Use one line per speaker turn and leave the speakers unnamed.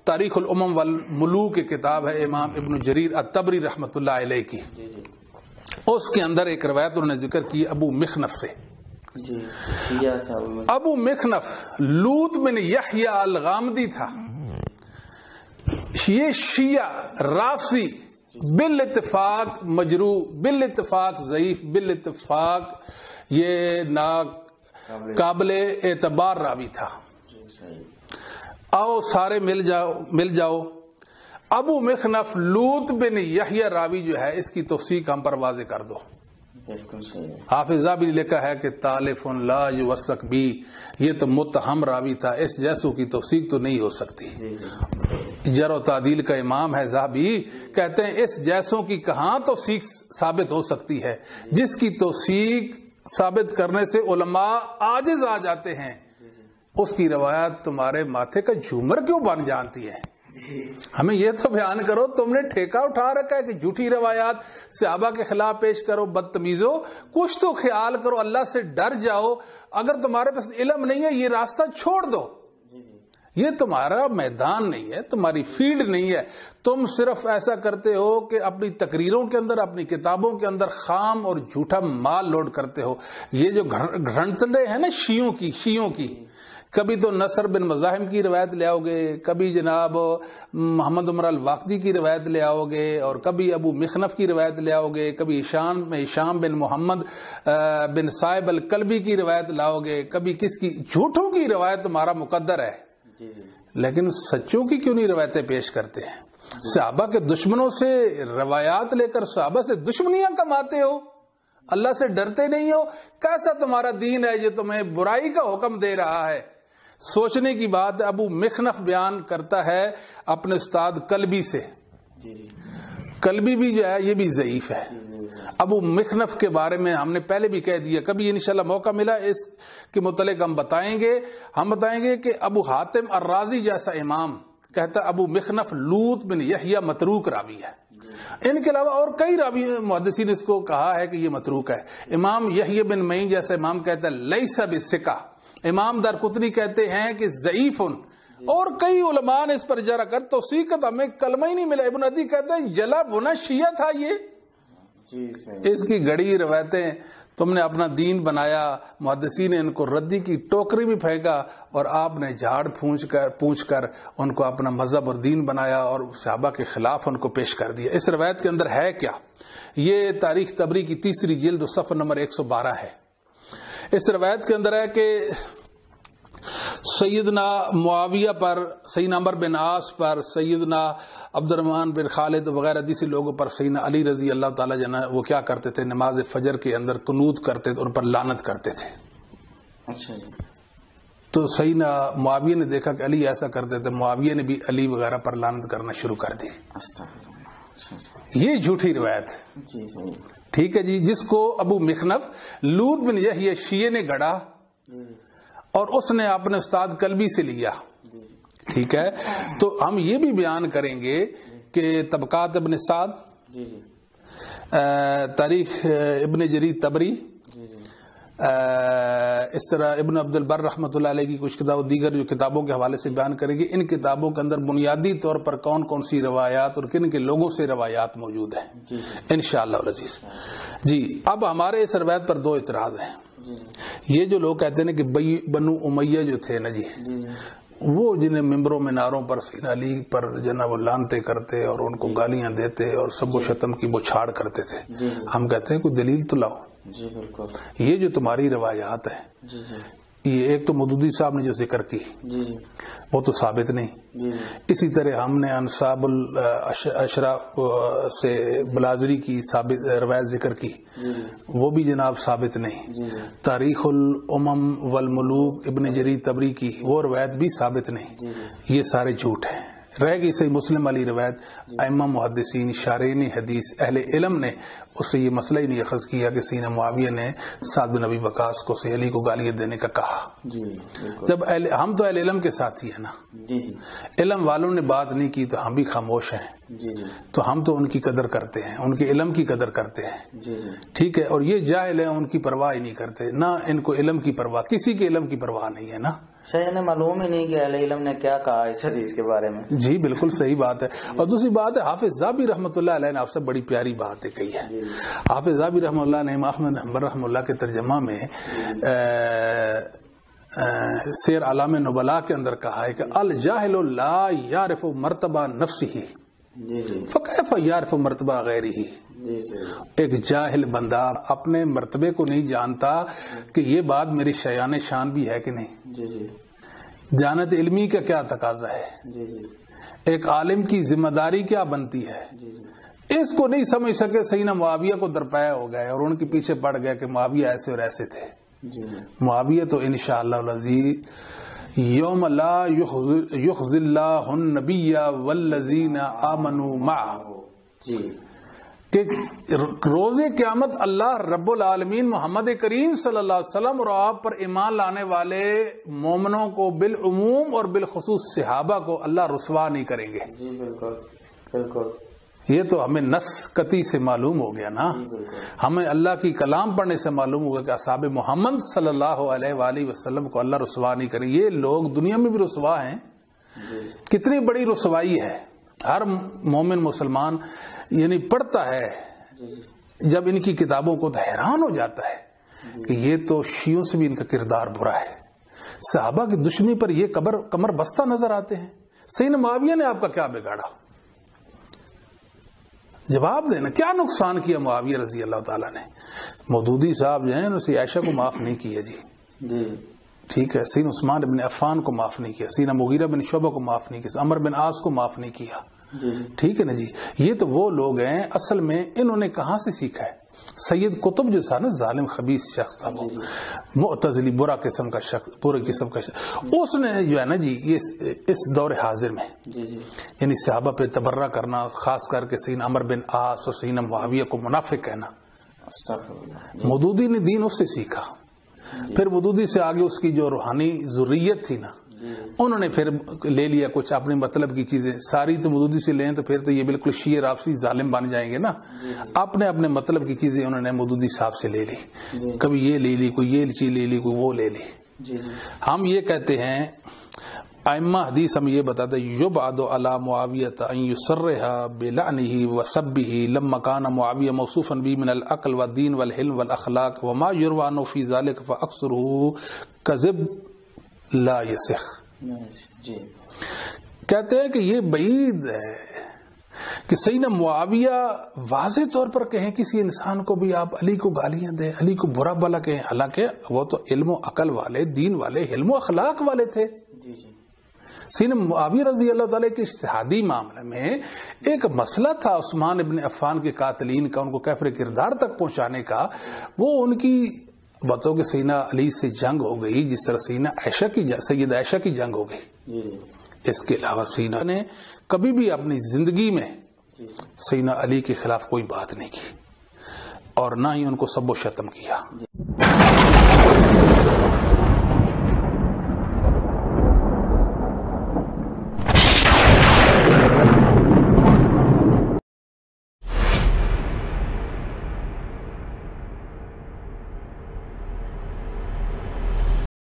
تاریخ الامم والملوک کی کتاب ہے امام ابن جریر الطبری رحمۃ اللہ علیہ کی، اس کے اندر ایک روایت انہوں نے ذکر کی ابو مخنف سے. ابو مخنف لوط بن یحییٰ الغامدی تھا. یہ شیعہ رافضی بالاتفاق مجروح، بالاتفاق ضعیف، بالاتفاق یہ قابل اعتبار راوی تھا. آؤ سارے مل جاؤ. ابو مخنف لوط بن یحییٰ راوی جو ہے اس کی توثیق ہم پر واضح کر دو. حافظ ذہبی نے لکھا ہے کہ تالف لا یوثق بھی، یہ تو متہم راوی تھا، اس جیسوں کی توثیق تو نہیں ہو سکتی. جرح و تعدیل کا امام ہے ذہبی، کہتے ہیں اس جیسوں کی کہاں توثیق ثابت ہو سکتی ہے، جس کی توثیق ثابت کرنے سے علماء عاجز آ جاتے ہیں، اس کی روایت تمہارے ماتھے کا جھومر کیوں بن جانتی ہے. ہمیں یہ تو بیان کرو، تم نے ٹھیکہ اٹھا رکھا ہے کہ جھوٹی روایات صحابہ کے خلاف پیش کرو. بدتمیزو، کچھ تو خیال کرو، اللہ سے ڈر جاؤ. اگر تمہارے پاس علم نہیں ہے یہ راستہ چھوڑ دو، یہ تمہارا میدان نہیں ہے، تمہاری فیلڈ نہیں ہے. تم صرف ایسا کرتے ہو کہ اپنی تقریروں کے اندر، اپنی کتابوں کے اندر خام اور جھوٹا مال لوڈ کرتے ہو. یہ جو گھڑنٹلے ہیں نا شیعوں کی، کبھی تو نصر بن مزاحم کی روایت لے آؤ گے، کبھی جناب محمد عمر الواقدی کی روایت لے آؤ گے، اور کبھی ابو مخنف کی روایت لے آؤ گے، کبھی ہشام بن محمد بن صائب الکلبی کی روایت لاؤ گے، کبھی کس کی. جھوٹوں کی روایت تمہارا مقدر ہے، لیکن سچوں کی کیوں نہیں روایتیں پیش کرتے ہیں؟ صحابہ کے دشمنوں سے روایات لے کر صحابہ سے دشمنیاں کماتے ہو، اللہ سے ڈرتے نہیں ہو. کیسا تمہارا دین ہے جو تمہیں برائی کا حکم دے رہا ہے؟ سوچنے کی بات. ابو مخنف بیان کرتا ہے اپنے استاد کلبی سے. کلبی بھی جو ہے یہ بھی ضعیف ہے. ابو مخنف کے بارے میں ہم نے پہلے بھی کہہ دیا، کبھی انشاءاللہ موقع ملا اس کے متعلق ہم بتائیں گے کہ ابو حاتم الرازی جیسا امام کہتا ابو مخنف لوط بن یحییٰ متروک راوی ہے. ان کے علاوہ اور کئی راوی محدثین نے اس کو کہا ہے کہ یہ متروک ہے. امام یحییٰ بن معین جیسا امام کہتا ہے لیس بثقہ. امام دارقطنی کہتے ہیں کہ ضعیف، اور کئی علماء نے اس پر جرح کر توثیق ہمیں کلمہ ہی نہیں ملا. ابن عدی کہتے ہیں جلا بنا شیعہ تھا یہ. اس کی گڑی روایتیں تم نے اپنا دین بنایا، محدثین نے ان کو ردی کی ٹوکری بھی پھینکا، اور آپ نے جھاڑ پونچھ کر ان کو اپنا مذہب اور دین بنایا اور صحابہ کے خلاف ان کو پیش کر دیا. اس روایت کے اندر ہے کیا؟ یہ تاریخ طبری کی 3 جلد صفحہ نمبر 112 ہے. اس روایت کے اندر ہے کہ سیدنا معاویہ پر، سیدنا عمر بن عاص پر، سیدنا عبد الرحمن بن خالد وغیرہ دوسرے لوگوں پر سیدنا علی رضی اللہ تعالیٰ جنہ وہ کیا کرتے تھے، نماز فجر کے اندر قنوت کرتے تھے، ان پر لعنت کرتے تھے. اچھا جی. تو سیدنا معاویہ نے دیکھا کہ علی ایسا کرتے تھے، معاویہ نے بھی علی وغیرہ پر لعنت کرنا شروع کر دی. یہ جھوٹی روایت. ٹھیک ہے جی. جس کو ابو مخنف لوط بن یحییٰ شیعہ نے گڑھا اور اس نے اپنے استاد کلبی سے لیا. ٹھیک ہے. تو ہم یہ بھی بیان کریں گے کہ طبقات ابن سعد، تاریخ ابن جریر طبری، اس طرح ابن عبد البر رحمۃ اللہ علیہ کی کچھ کتاب، دیگر جو کتابوں کے حوالے سے بیان کریں گے. ان کتابوں کے اندر بنیادی طور پر کون کون سی روایات اور کن کے لوگوں سے روایات موجود ہیں انشاءاللہ العزیز. جی. اب ہمارے اس روایت پر 2 اعتراض ہیں. یہ جو لوگ کہتے ہیں کہ بنو امیہ جو تھے نا جی، وہ جنہیں ممبروں میں ناروں پر سیدنا علی پر جناب لانتے کرتے اور ان کو گالیاں دیتے اور سب و شتم کی بچھاڑ کرتے تھے. ہم کہتے ہیں کوئی دلیل تو لاؤ. یہ جو تمہاری روایات ہیں، یہ ایک تو مودودی صاحب نے جو ذکر کی وہ تو ثابت نہیں. اسی طرح ہم نے انصاب الاشراف سے بلازری کی روایت ذکر کی، وہ بھی جناب ثابت نہیں. تاریخ الامم والملوک ابن جریر طبری کی وہ روایت بھی ثابت نہیں. یہ سارے جھوٹ ہیں. رہ گئی صحیح مسلم والی روایت. ائمہ محدثین شارحین حدیث اہل علم نے اس سے یہ مسئلہ ہی نہیں اخذ کیا کہ سیدنا معاویہ نے سعد بن ابی وقاص کو سید علی کو گالیاں دینے کا کہا. جب ہم تو اہل علم کے ساتھی ہیں نا، علم والوں نے بات نہیں کی تو ہم بھی خاموش ہیں. تو ہم تو ان کی قدر کرتے ہیں، ان کے علم کی قدر کرتے ہیں. ٹھیک ہے. اور یہ جاہل ہیں، ان کی پرواہ ہی نہیں کرتے، نہ ان کو علم کی پرواہ، کسی کے علم کی پرواہ نہیں ہے نا.
شاید انہیں معلوم ہی نہیں کہ اہل علم نے کیا کہا اس حدیث کے بارے میں.
جی بالکل صحیح بات ہے. اور دوسری بات ہے حافظ ذابی رحمۃ اللہ علیہ نے آپ سے بڑی پیاری بات کہی ہے. حافظ ذابی رحمۃ اللہ نے امام احمد حنبل رحمۃ اللہ کے ترجمہ میں سیر اعلام نبلاء کے اندر کہا ہے کہ الجاہل لا یعرف مرتبہ نفسہ فکیف یعرف مرتبہ غیرہ. ایک جاہل بندہ اپنے مرتبے کو نہیں جانتا کہ یہ بات میری شایان شان بھی ہے کہ نہیں. جانت علمی کا کیا تقاضا ہے, ایک عالم کی ذمہ داری کیا بنتی ہے, اس کو نہیں سمجھ سکے. سیدنا معاویہ کو درپایا ہو گئے اور ان کے پیچھے پڑ گئے کہ معاویہ ایسے اور ایسے تھے. معاویہ تو انشاءاللہ العزیز یوم لا یخزی اللہ النبی والذین آمنوا معہ, کہ روز قیامت اللہ رب العالمین محمد کریم صلی اللہ علیہ وسلم اور آپ پر ایمان لانے والے مومنوں کو بالعموم اور بالخصوص صحابہ کو اللہ رسوا نہیں کریں گے.
جی بالکل بالکل.
یہ تو ہمیں نص قطعی سے معلوم ہو گیا نا. ہمیں اللہ کی کلام پڑھنے سے معلوم ہو گیا کہ اصحاب محمد صلی اللہ علیہ وآلہ وسلم کو اللہ رسوا نہیں کریں. یہ لوگ دنیا میں بھی رسوا ہیں. کتنی بڑی رسوائی ہے. ہر مومن مسلمان یعنی پڑھتا ہے جب ان کی کتابوں کو تو حیران ہو جاتا ہے کہ یہ تو شیعوں سے بھی ان کا کردار برا ہے. صحابہ کی دشمنی پر یہ کمر بستہ نظر آتے ہیں. سیدنا معاویہ نے آپ کا کیا بگاڑا؟ جواب دینا. کیا نقصان کیا معاویہ رضی اللہ تعالیٰ نے؟ مودودی صاحب جو ہیں اسے عائشہ کو معاف نہیں کیا جی, ٹھیک ہے. سیدنا عثمان بن عفان کو معاف نہیں کیا, سیدنا مغیرہ بن شعبہ کو معاف نہیں کیا, عمر بن عاص کو معاف نہیں کیا. ٹھیک ہے نا جی. یہ تو وہ لوگ ہیں اصل میں انہوں نے کہاں سے سیکھا ہے؟ سید قطب جو تھا نا, ظالم خبیث شخص تھا, وہ معتزلی برا قسم کا شخص, پورے قسم کا شخص, اس نے جو ہے نا جی یہ اس دور حاضر میں یعنی صحابہ پہ تبرہ کرنا, خاص کر کے سیدنا عمر بن عاص اور سیدنا معاویہ کو منافق کہنا. مودودی نے دین اس سے سیکھا. پھر مودودی سے آگے اس کی جو روحانی ذریت تھی نا, انہوں نے پھر لے لیا کچھ اپنے مطلب کی چیزیں. ساری تو مودودی سے لیں تو پھر تو یہ بالکل شیعہ رافضی ظالم بن جائیں گے نا. اپنے مطلب کی چیزیں انہوں نے مودودی صاحب سے لے لی. کبھی یہ لے لی, کوئی یہ چیز لے لی, کوئی وہ لے لی. ہم یہ کہتے ہیں ائمہ حدیث ہم یہ بتاتے ہیں یبعد علی معاویہ ان یسرها بلعنه وسبه لما كان معاویہ موصوفا به من العقل والدین والحلم والاخلاق وما يروى عنه في ذلك فاكثره كذب لا یسخ. کہتے ہیں کہ یہ بعید ہے کہ سیدنا معاویہ واضح طور پر کہیں کسی انسان کو بھی آپ علی کو گالیاں دیں, علی کو برا بھلا کہیں, حالانکہ وہ تو علم و عقل والے, دین والے, علم و اخلاق والے تھے. سیدنا معاویہ رضی اللہ تعالیٰ کے اجتہادی معاملے میں ایک مسئلہ تھا عثمان ابن عفان کے قاتلین کا, ان کو کیفر کردار تک پہنچانے کا. وہ ان کی باتوں کے سیدنا علی سے جنگ ہو گئی جس طرح سید عائشہ کی جنگ ہو گئی. اس کے علاوہ سیدنا نے کبھی بھی اپنی زندگی میں سیدنا علی کے خلاف کوئی بات نہیں کی اور نہ ہی ان کو سب و شتم کیا.